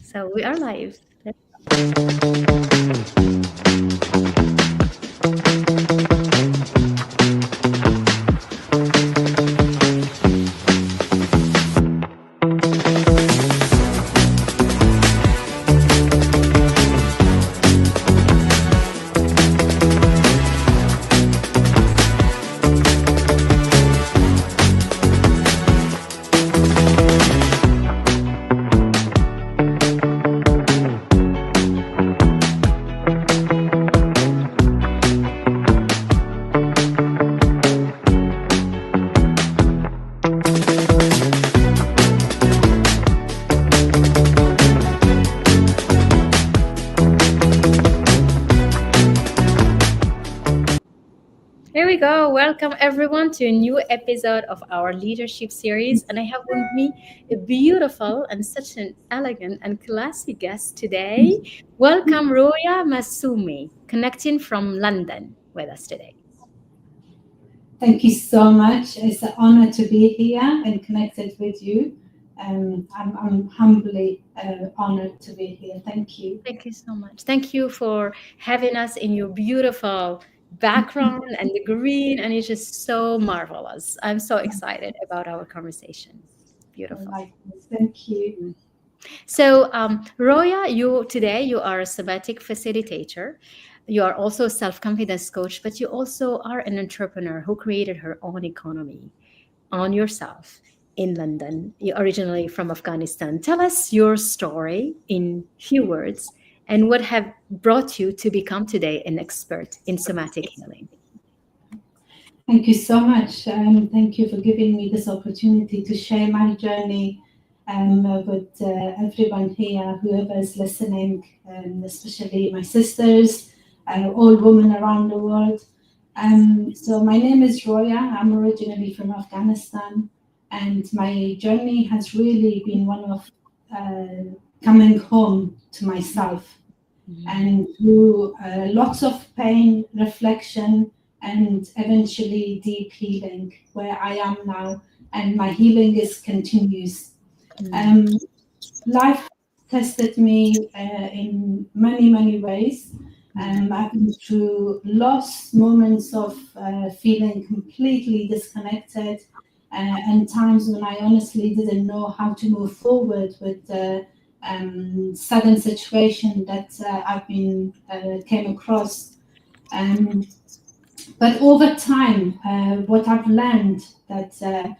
So we are live. Here we go. Welcome everyone to a new episode of our leadership series. And I have with me a beautiful and such an elegant and classy guest today. Welcome Roya Massumi, connecting from London with us today. Thank you so much. It's an honor to be here and connected with you. I'm humbly honored to be here. Thank you. Thank you so much. Thank you for having us in your beautiful background and the green, and it's just so marvelous. I'm so excited about our conversation. Beautiful. Thank you. So, Roya, you are a Somatic facilitator. You are also a self-confidence coach, but you also are an entrepreneur who created her own economy on yourself in London. You're originally from Afghanistan. Tell us your story in few words and what have brought you to become today an expert in somatic healing. Thank you so much. Thank you for giving me this opportunity to share my journey with everyone here, whoever is listening, especially my sisters, all women around the world. So my name is Roya. I'm originally from Afghanistan, and my journey has really been one of coming home to myself, and through lots of pain, reflection, and eventually deep healing, where I am now, and my healing is continuous. Life tested me in many ways. I've been through lost moments of feeling completely disconnected, and times when I honestly didn't know how to move forward with the sudden situation that I've been came across. But over time, what I've learned that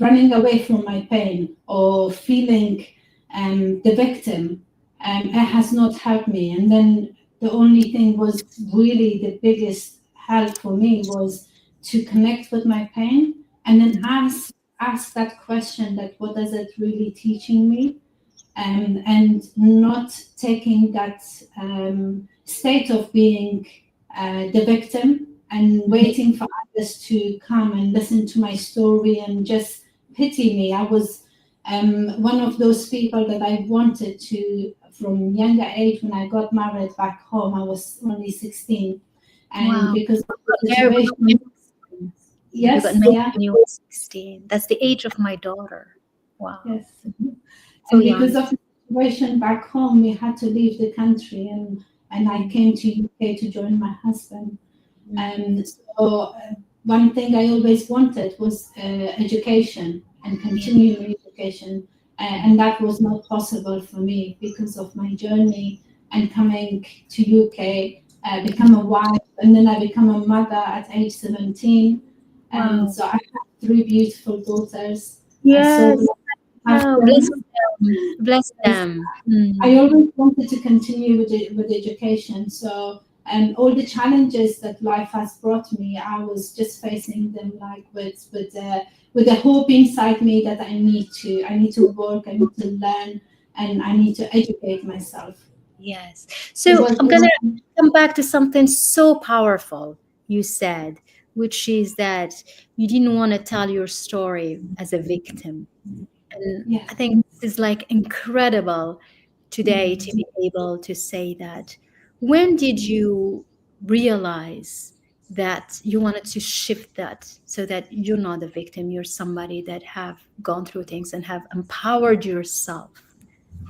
running away from my pain or feeling the victim, it has not helped me. And then the only thing was really the biggest help for me was to connect with my pain and then ask that question, that what is it really teaching me, and not taking that state of being the victim and waiting for others to come and listen to my story and just pity me. I was one of those people that I wanted to, from younger age, when I got married back home, I was only 16. And Wow. because of the situation, yes, you got married when you were 16. That's the age of my daughter. Wow. Yes. So and because of the situation back home, we had to leave the country, and I came to UK to join my husband. And so one thing I always wanted was education and continuing education, and that was not possible for me because of my journey and coming to UK, become a wife, and then I become a mother at age 17. And so I have 3 beautiful daughters. Yes. Bless them. I always wanted to continue with education. So, and all the challenges that life has brought me, I was just facing them like with the hope inside me that I need to work, I need to learn, and I need to educate myself. Yes. So I'm gonna come back to something so powerful you said, which is that you didn't want to tell your story as a victim. And I think this is like incredible today to be able to say that. When did you realize that you wanted to shift that so that you're not a victim, you're somebody that have gone through things and have empowered yourself?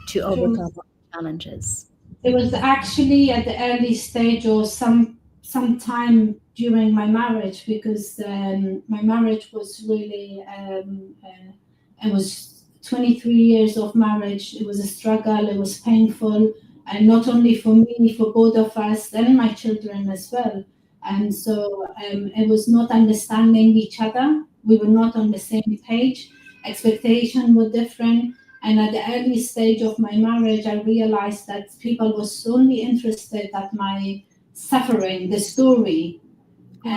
to True. overcome challenges? It was actually at the early stage or some time during my marriage, because my marriage was really it was 23 years of marriage. It was a struggle. It was painful, and not only for me, for both of us and my children as well. And so it was not understanding each other. We were not on the same page. Expectations were different. And at the early stage of my marriage, I realized that people were solely interested at my suffering, the story, Wow.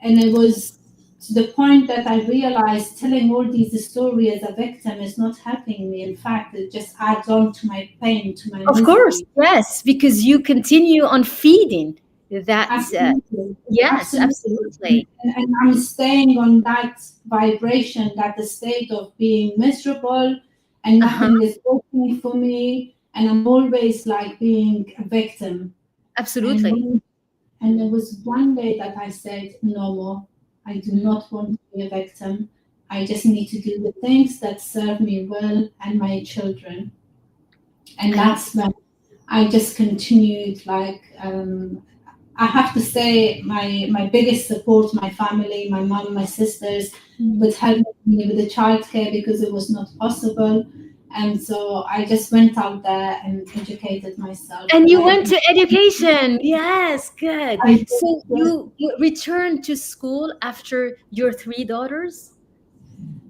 and it was to the point that I realized telling all these stories as a victim is not helping me. In fact, it just adds on to my pain, to my Of course, misery. yes, because you continue on feeding that. Absolutely, Yes, absolutely. absolutely. And I'm staying on that vibration, that the state of being miserable and Uh-huh, nothing is working for me. And I'm always like being a victim. And absolutely. when, and there was one day that I said, no more. I do Mm. not want to be a victim. I just need to do the things that serve me well and my children. And I love that's when I just continued like I have to say my biggest support, my family, my mom, my sisters, it. would help me with the childcare because it was not possible. And so I just went out there and educated myself. And And you went to education. Yes, good. I So yes, you returned to school after your three daughters?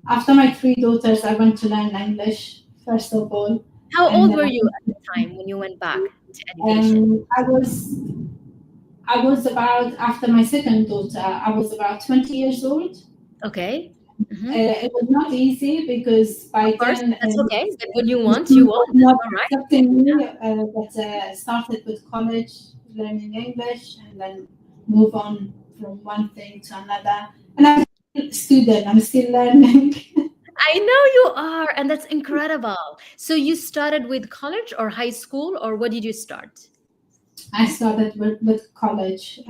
after my three daughters, I went to learn English first of all, How and old then were you at the time when you went back to education? um, I was I was about after my second daughter, I was about 20 years old. Okay. Hmm. It was not easy because Of by course, then that's okay. But when you the want, you school was want. That's not all right. accepting me. But started with college, learning English, and then move on from one thing to another. And I'm still a student. I'm still learning. I know you are, and that's incredible. So you started with college or high school, or what did you start? I started with college.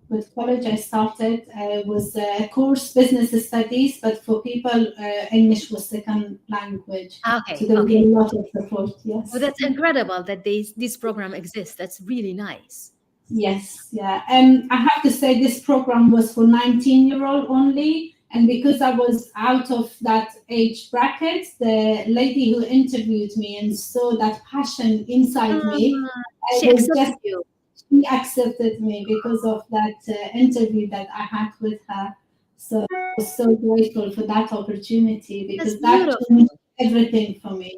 With college, I started was a course business studies, but for people, English was second language. So Okay, there was okay. a lot of support. Well, Yes. that's incredible that this program exists. That's really nice. Yes, yeah. I have to say this program was for 19-year-old only. And because I was out of that age bracket, the lady who interviewed me and saw that passion inside me, Ah, I she was just, accepted you. she accepted me because of that interview that I had with her. So I was so grateful for that opportunity That's because that changed beautiful. everything for me.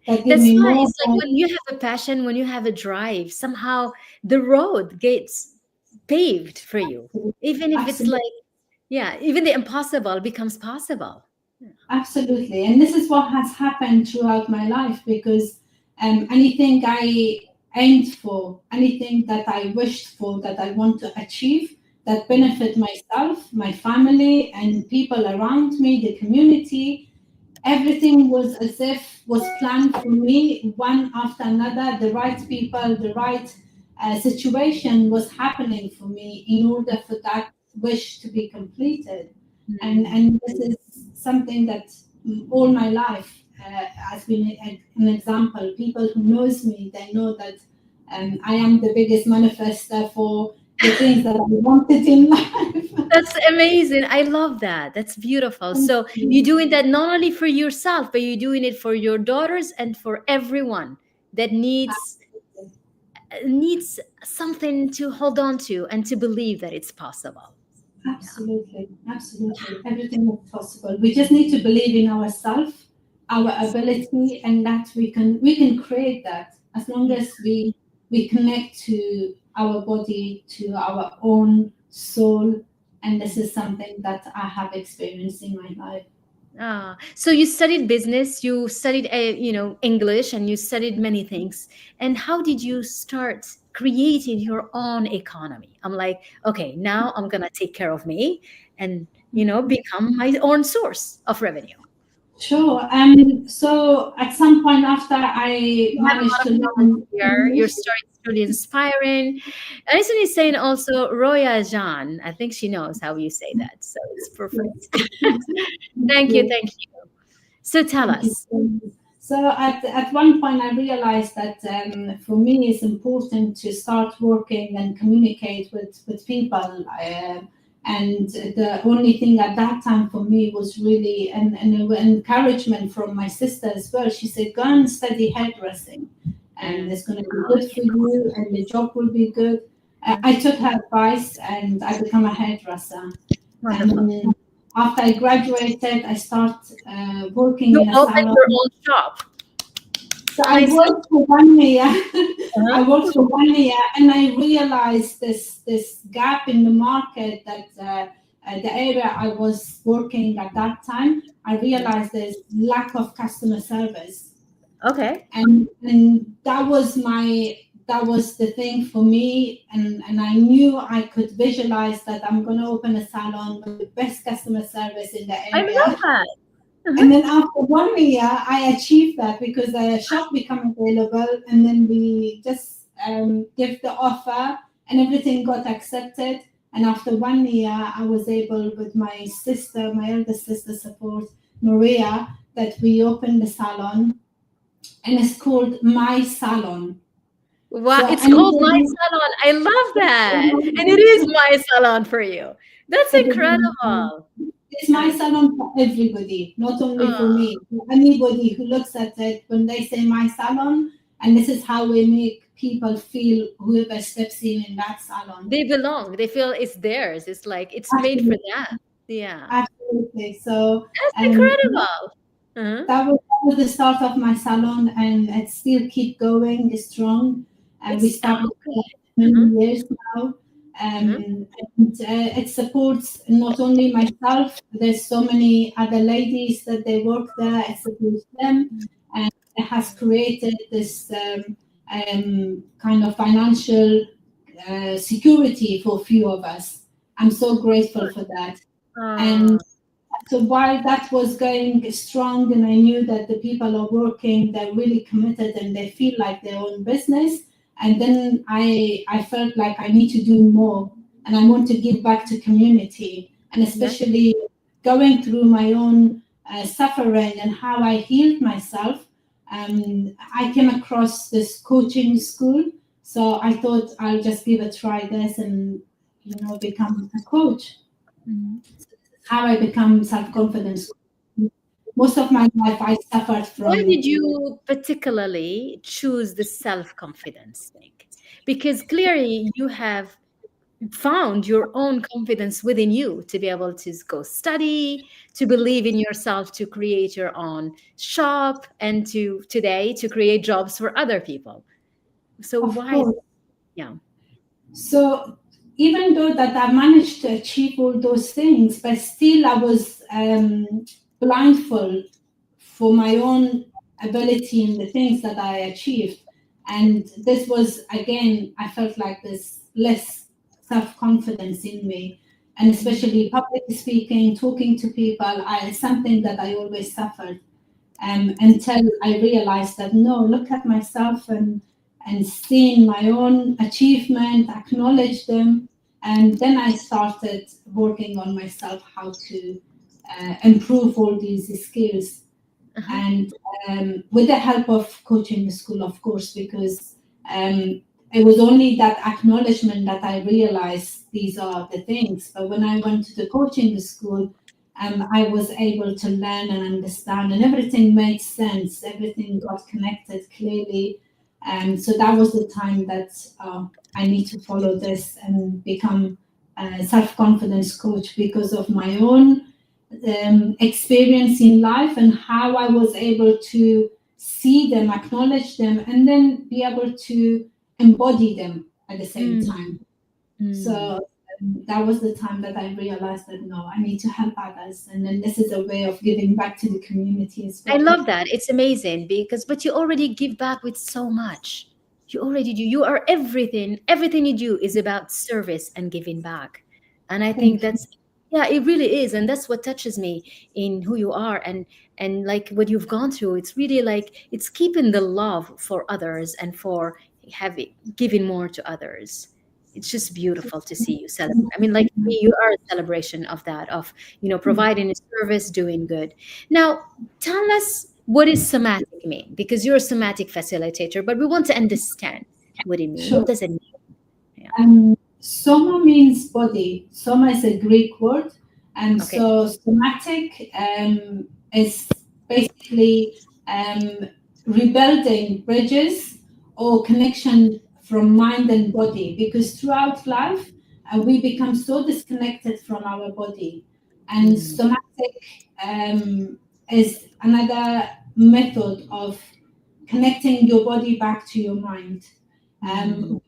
That gave That's me more nice. Like when you have a passion, when you have a drive, somehow the road gets paved for you. Even if it's absolutely. like, yeah, even the impossible becomes possible. Yeah. Absolutely. And this is what has happened throughout my life because anything I aimed for, anything that I wished for, that I want to achieve, that benefit myself, my family, and people around me, the community, everything was as if was planned for me one after another. The right people, the right situation was happening for me in order for that wish to be completed. Mm. And this is something that all my life has been an example. People who knows me, they know that I am the biggest manifester for the things that I wanted in life. That's amazing. I love that. That's beautiful. So you're doing that not only for yourself, but you're doing it for your daughters and for everyone that needs something to hold on to and to believe that it's possible. Yeah. Absolutely, absolutely. Everything is possible. We just need to believe in ourselves, our ability, and that we can create that as long Yeah. as we connect to our body, to our own soul. And this is something that I have experienced in my life. So you studied business, you studied, English, and you studied many things. And how did you start creating your own economy? I'm like, okay, now I'm gonna take care of me, and become my own source of revenue. Sure. So at some point after I You have a managed lot to of talent learn here. Your English, story is really inspiring. Alison is saying also Roya Jan. I think she knows how you say that, so it's yes, perfect. thank Thank you, you. thank you. So tell Thank you us. so much. So at one point, I realized that for me, it's important to start working and communicate with people. And the only thing at that time for me was really an encouragement from my sister as well. She said, go and study hairdressing, and it's going to be good for you, and the job will be good. I took her advice, and I became a hairdresser. And after I graduated, I started working You in a opened salon. your own shop. So I worked for 1 year. I worked for 1 year, and I realized this gap in the market that the area I was working at that time. I realized there's lack of customer service. Okay. And that was the thing for me, and I knew I could visualize that I'm going to open a salon with the best customer service in the area. I love that. And then after 1 year, I achieved that because the shop became available, and then we just give the offer, and everything got accepted. And after 1 year, I was able, with my sister, my elder sister support, Maria, that we opened the salon, and it's called My Salon. Wow, So it's called My Salon. I love that. And it is My Salon for you. That's incredible. It's My Salon for everybody, not only for me. For anybody who looks at it, when they say My Salon, and this is how we make people feel, whoever steps in that salon. They belong. They feel it's theirs. It's like it's made for them. Yeah. Absolutely. So That's incredible. that was the start of my salon, and it still keep going strong. And we started many years now. And it supports not only myself, there's so many other ladies that they work there, it supports them, and it has created this kind of financial security for a few of us. I'm so grateful for that. And so while that was going strong, and I knew that the people are working, they're really committed, and they feel like their own business. And then I felt like I need to do more, and I want to give back to community, and especially going through my own suffering and how I healed myself. I came across this coaching school, so I thought I'll just give a try this and become a coach. How I become self-confident. Most of my life I suffered from. Why did you particularly choose the self-confidence thing? Because clearly you have found your own confidence within you to be able to go study, to believe in yourself, to create your own shop, and to today to create jobs for other people. So why? Yeah. So even though that I managed to achieve all those things, but still I was blindfold for my own ability in the things that I achieved. And this was, again, I felt like there's less self-confidence in me. And especially public speaking, talking to people, it's something that I always suffered. Until I realized that, no, look at myself and seeing my own achievement, acknowledge them. And then I started working on myself, how to improve all these skills. And with the help of coaching school, of course, because it was only that acknowledgement that I realized these are the things. But when I went to the coaching school, I was able to learn and understand, and everything made sense. Everything got connected clearly. So that was the time that I need to follow this and become a self-confidence coach, because of my own experience in life and how I was able to see them, acknowledge them, and then be able to embody them at the same time. So that was the time that I realized that, no, I need to help others. And then this is a way of giving back to the community as well. I love that. It's amazing but you already give back with so much. You already do. You are everything. Everything you do is about service and giving back. And I think that's, yeah, it really is. And that's what touches me in who you are, and like what you've gone through. It's really like it's keeping the love for others and for giving more to others. It's just beautiful to see you celebrate. I mean, like me, you are a celebration of that, of providing a service, doing good. Now, tell us what does somatic mean? Because you're a somatic facilitator, but we want to understand what it means. What Sure. does it mean? Yeah. Soma means body. Soma is a Greek word, and Okay. so somatic is basically um, rebuilding bridges or connection from mind and body. Because throughout life, we become so disconnected from our body, and Mm. somatic is another method of connecting your body back to your mind. Mm.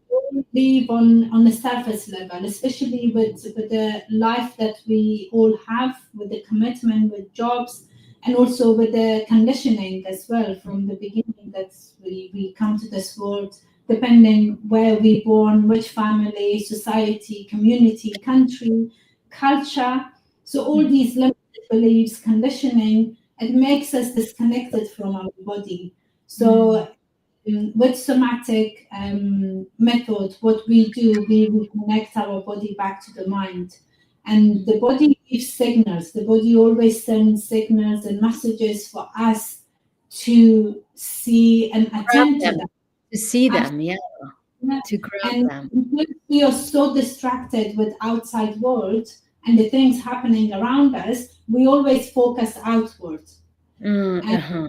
We live on the surface level, especially with the life that we all have, with the commitment, with jobs, and also with the conditioning as well from the beginning that we come to this world, depending where we born, which family, society, community, country, culture. So all these limited beliefs, conditioning, it makes us disconnected from our body. Mm. So with somatic method, what we do, we reconnect our body back to the mind. And the body gives signals. The body always sends signals and messages for us to see and Grab attend to them, them. to see them, yeah, to grab And them. because we are so distracted with outside world and the things happening around us, we always focus outward. And Uh-huh.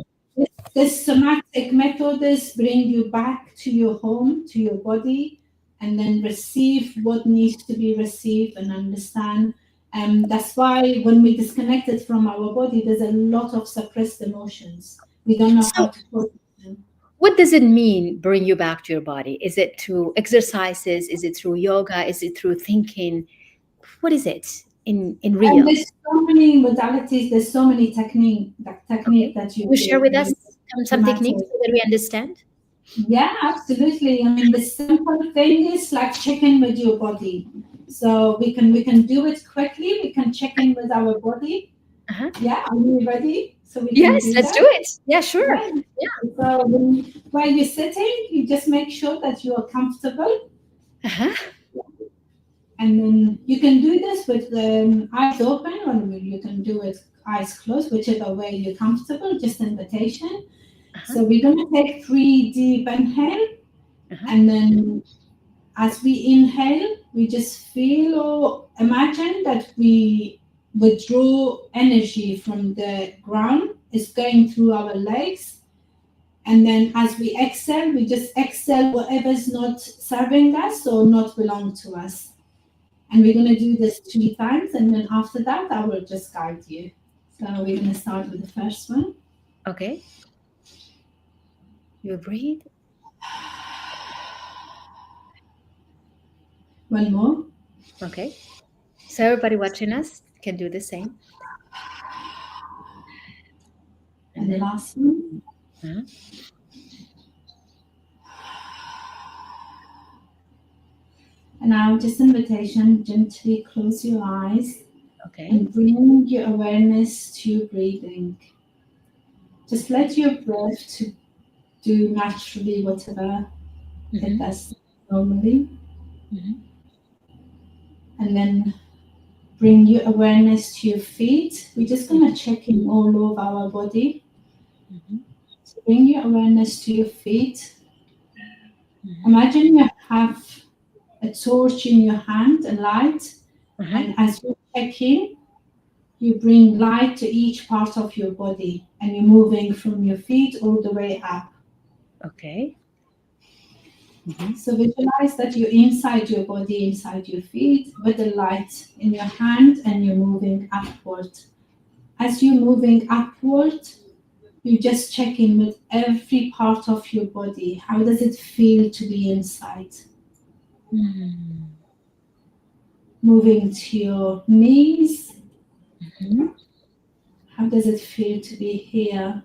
this somatic method is bring you back to your home, to your body, and then receive what needs to be received and understand. That's why when we disconnected from our body, there's a lot of suppressed emotions. We don't know how So, to process them. what does it mean, bring you back to your body? Is it through exercises? Is it through yoga? Is it through thinking? What is it in And real? there's so many modalities, there's so many technique Okay. that you Can you share do with us with some techniques somatic. so that we understand? Yeah, absolutely. I mean, the simple thing is like check in with your body. So we can do it quickly. We can check in with our body. Uh-huh. Yeah, are you ready? So we can Yes, do let's do that. it. Yeah, sure. Yeah. Yeah. So while you're sitting, you just make sure that you are comfortable, Uh-huh. and then you can do this with eyes open, or you can do it eyes closed, whichever way you're comfortable. Just invitation. Uh-huh. So we're gonna take 3 deep inhale, Uh-huh. and then as we inhale, we just feel or imagine that we withdraw energy from the ground. It's going through our legs. And then as we exhale, we just exhale whatever's not serving us or not belong to us. And we're going to do this 3 times. And then after that, I will just guide you. So we're going to start with the first one. Okay. You breathe. One more. Okay. So everybody watching us can do the same. And And the then last one. uh-huh. And now just invitation, gently close your eyes Okay. and bring your awareness to your breathing. Just let your breath to do naturally whatever it Mm-hmm. does normally. Mm-hmm. And then bring your awareness to your feet. We're just going to check in all over our body. Mm-hmm. So bring your awareness to your feet. Mm-hmm. Imagine you have a torch in your hand, a light, Uh-huh. and as you check in, you bring light to each part of your body, and you're moving from your feet all the way up. Okay. Mm-hmm. So visualize that you're inside your body, inside your feet, with the light in your hand, and you're moving upward. As you're moving upward, you just check in with every part of your body. How does it feel to be inside? Mm-hmm. Moving to your knees. Mm-hmm. How does it feel to be here?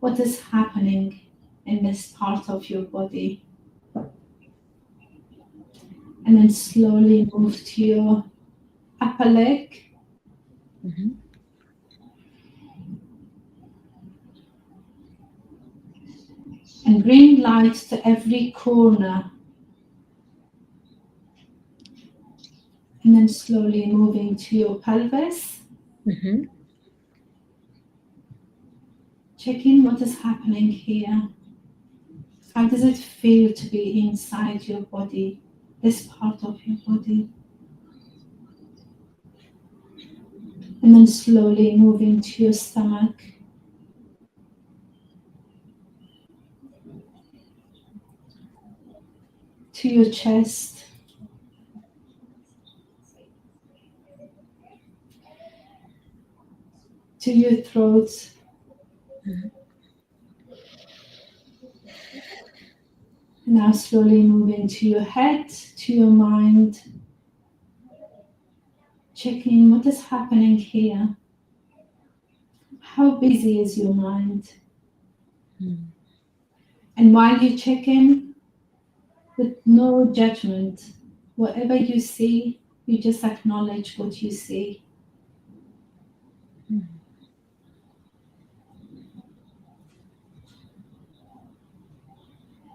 What is happening in this part of your body? And then slowly move to your upper leg. Mm-hmm. And bring light to every corner. And then slowly moving to your pelvis. Mm-hmm. Check in what is happening here. How does it feel to be inside your body, this part of your body? And then slowly moving to your stomach. To your chest. To your throat. Now slowly moving to your head, to your mind. Checking what is happening here. How busy is your mind? And while you check in, with no judgment, whatever you see, you just acknowledge what you see.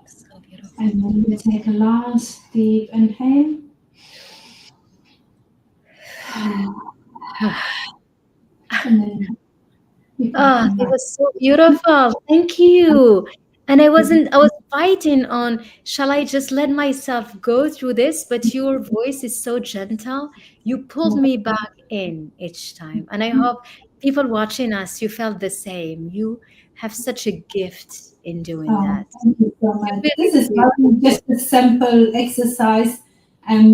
So beautiful. And then you take a last deep inhale. And then you can come It back. was so beautiful. Thank you. And I was fighting on, shall I just let myself go through this? But your voice is so gentle. You pulled me back in each time. And I hope people watching us, you felt the same. You have such a gift in doing that. Thank you so You much. really This is do. just a simple exercise,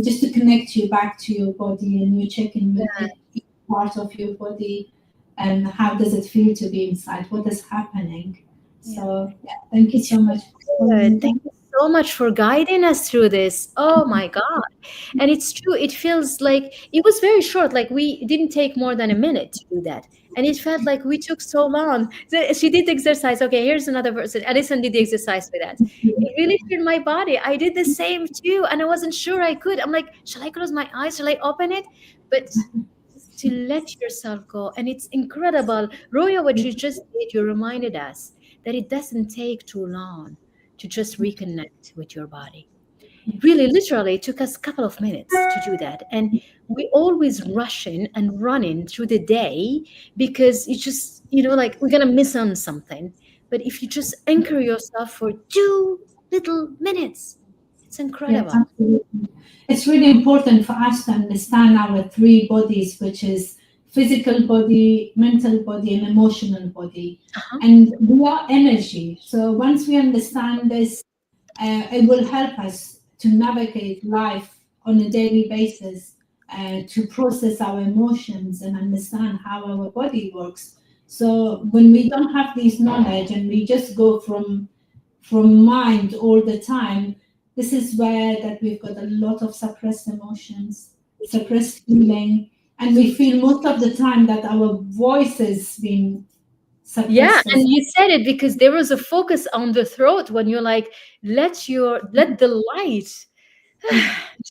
just to connect you back to your body, and you check in with Yeah. each part of your body, and how does it feel to be inside? What is happening? So yeah, thank you It's so much for good. sharing Thank that. you so much for guiding us through this. Oh my God. And it's true. It feels like it was very short. Like we didn't take more than a minute to do that. And it felt like we took so long. So she did the exercise. Okay, here's another person. Alison did the exercise with that. It really filled my body. I did the same too. And I wasn't sure I could. I'm like, shall I close my eyes? Shall I open it? But to let yourself go. And it's incredible. Roya, what you just did, you reminded us that it doesn't take too long to just reconnect with your body. Really, literally, it took us a couple of minutes to do that. And we always rushing and running through the day because you just, like we're going to miss on something. But if you just anchor yourself for 2 little minutes, it's Yes, incredible. absolutely. It's really important for us to understand our three bodies, which is physical body, mental body, and emotional body. Uh-huh. And we are energy. So once we understand this, it will help us to navigate life on a daily basis, to process our emotions and understand how our body works. So when we don't have this knowledge and we just go from mind all the time, this is where that we've got a lot of suppressed emotions, suppressed feeling, and we feel most of the time that our voice has been Yeah, suppressed and as you said it because there was a focus on the throat when you're like, let the light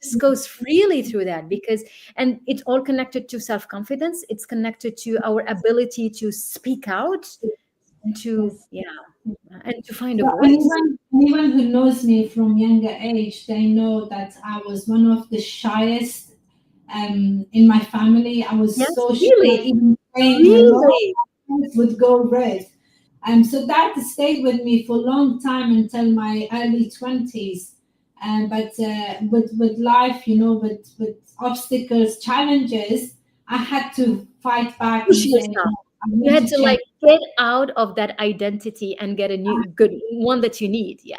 just goes freely through that because and it's all connected to self-confidence. It's connected to our ability to speak out and to yes. and to find a So voice. anyone who knows me from younger age, they know that I was one of the shyest in my family. I was Yes, so shy, really, even saying hello, really. my eyes would go red. So that stayed with me for a long time until my early 20s. But with life, with obstacles, challenges, I had to fight back Push and say, yourself. no, I You need had to to change. like get out of that identity and get a new good one that you need. Yeah.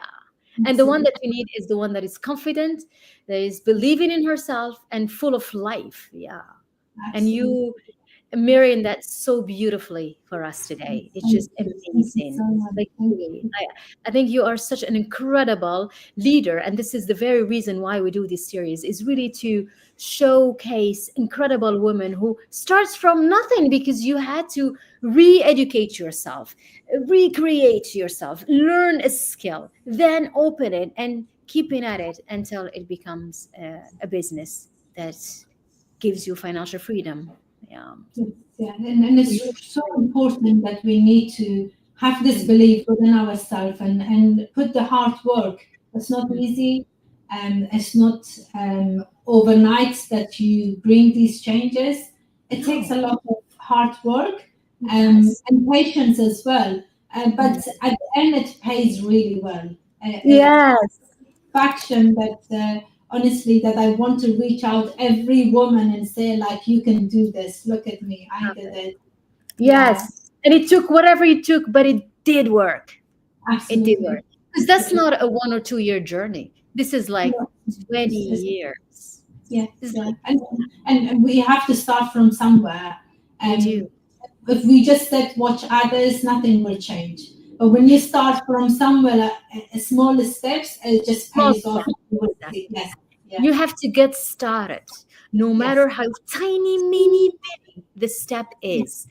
And the one that you need is the one that is confident, that is believing in herself and full of life. Yeah. And Absolutely. you mirroring that so beautifully for us today. It's just Thank you so amazing. much. Like Thank really, you. I think you are such an incredible leader, and this is the very reason why we do this series is really to showcase incredible women who starts from nothing because you had to re-educate yourself, recreate yourself, learn a skill, then open it and keeping at it until it becomes a business that gives you financial freedom. Yeah. Yes, yeah, and it's so important that we need to have this belief within ourselves and put the hard work. It's not easy, and it's not overnight that you bring these changes. It takes No, a lot of hard work it does. and patience as well. But at the end, it pays really well. Yes. Faction that honestly, that I want to reach out every woman and say, like, you can do this. Look at me, I did it. Yeah, Yes. And it took whatever it took, but it did work. It did work. absolutely. Because that's not a 1 or 2 year journey. This is like No, 20 it's, years. yeah, This is yeah. like, And we have to start from somewhere. we do. If we just said watch others, nothing will change. But when you start from somewhere, smaller steps, it just Small pays off. steps. You will see. Exactly. Yes, yeah, You have to get started, no yes, matter how tiny, mini, bitty the step is.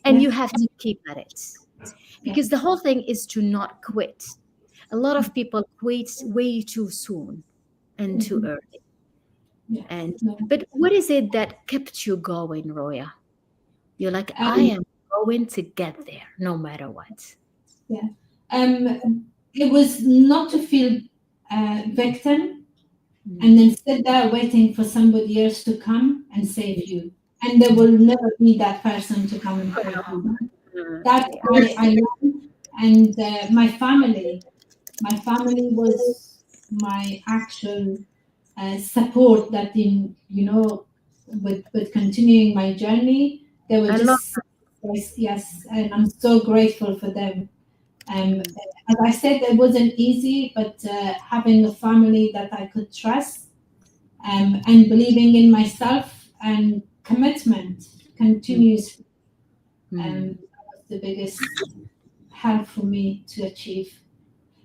And you yes, have to keep at it. yes. Because the whole thing is to not quit. A lot of people quit way too soon and too Mhm. early. Yeah, And yeah. but what is it that kept you going, Roya? You're like, I Um, am going to get there no matter what. yeah. It was not to feel victim Mm. and then sit there waiting for somebody else to come and save you. And there will never be that person to come and save you. That Yeah. I learned, and my family was my actual support. That in with continuing my journey, they were I love just yes, and I'm so grateful for them. that. Mm. As I said, it wasn't easy, but having a family that I could trust, and believing in myself and commitment Mm. continues, Mm. that was the biggest help for me to achieve.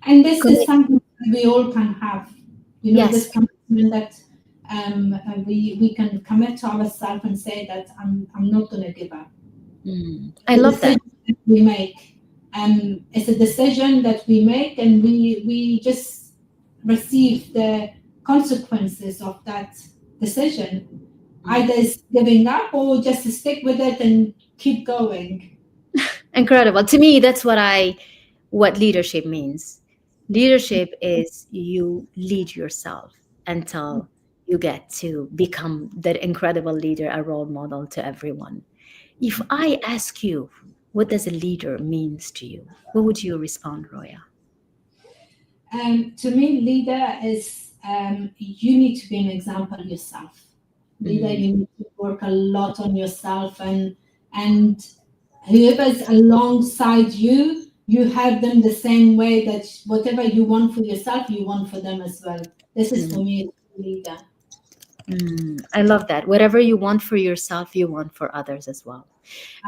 And this is Commit. something that we all can have, this Yes. commitment that we can commit to ourselves and say that I'm not going to give up. Mm. I The love that. decision that we make, it's a decision that we make, and we just receive the consequences of that decision. Mm. Either it's giving up or just stick with it and keep going. Incredible. To me, that's what leadership means. Leadership is you lead yourself until you get to become that incredible leader, a role model to everyone. If I ask you, what does a leader means to you? What would you respond, Roya? To me, leader is, you need to be an example yourself. Leader, Mm, you need to work a lot on yourself, and whoever's alongside you, you have them the same way, that whatever you want for yourself, you want for them as well. This is mm, for me a leader. I love that. Whatever you want for yourself, you want for others as well.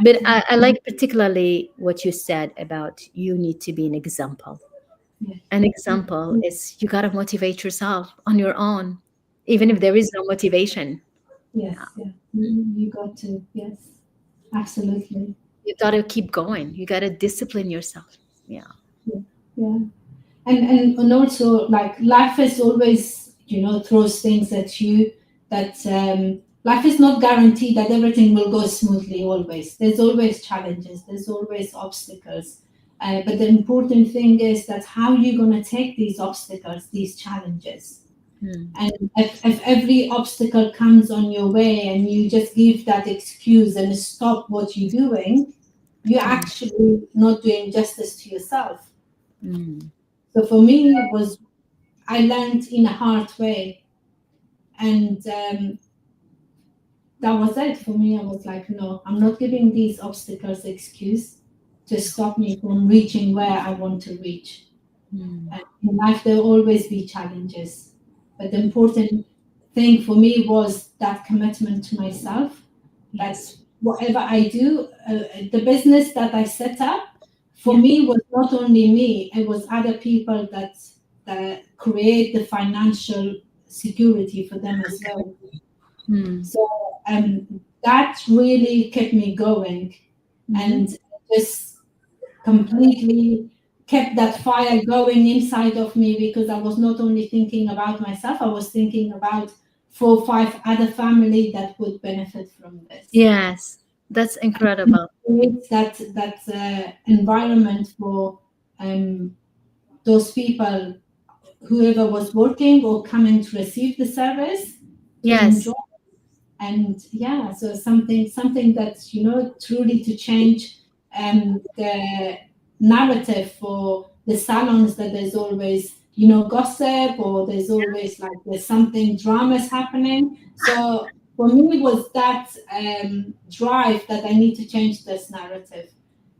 But Absolutely. I like particularly what you said about you need to be an example. Yes. An example is you got to motivate yourself on your own, even if there is no motivation. Yeah. Yes. Yeah. You got to. Yes. Absolutely. You got to keep going. You got to discipline yourself. Yeah. Yeah. Yeah. And also, like, life is always, throws things at you, that life is not guaranteed that everything will go smoothly always. There's always challenges, there's always obstacles, but the important thing is that how you're going to take these obstacles, these challenges. Mm, And if every obstacle comes on your way and you just give that excuse and stop what you're doing, you're mm, actually not doing justice to yourself. mm. So for me, it was, I learned in a hard way, and that was it for me. I was like, no, I'm not giving these obstacles excuse to stop me from reaching where I want to reach. Mm. And in life, there will always be challenges, but the important thing for me was that commitment to myself. That Yes. whatever I do, the business that I set up for Yeah. me was not only me; it was other people that create the financial security for them as well. Mm. So that really kept me going, Mhm. and just completely kept that fire going inside of me, because I was not only thinking about myself, I was thinking about 4 or 5 other family that would benefit from this. Yes. That's incredible. Create that environment for those people, whoever was working or coming to receive the service, to enjoy. Yes. And yeah, so something that truly to change the narrative for the salons that there's always, gossip, or there's always like there's something dramas happening. So for me, it was that drive that I need to change this narrative.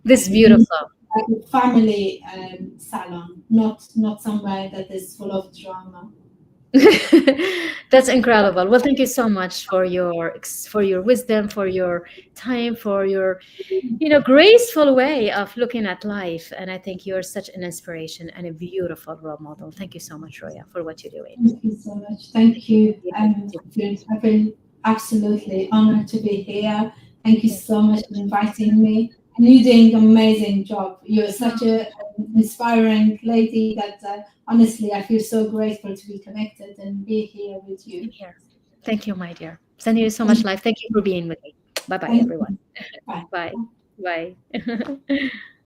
This We need beautiful. like a family salon, not somewhere that is full of drama. That's incredible. Well, thank you so much for your wisdom, for your time, for your graceful way of looking at life. And I think you're such an inspiration and a beautiful role model. Thank you so much, Roya, for what you're doing. Thank you so much. Thank you. I feel absolutely honored to be here. Thank you so much for inviting me. And you're doing an amazing job. You're such an inspiring lady that honestly, I feel so grateful to be connected and be here with you. Here. Thank you, my dear. Sending you so much life. Thank you for being with me. Bye bye, Thank everyone. you. Bye. Bye. Bye.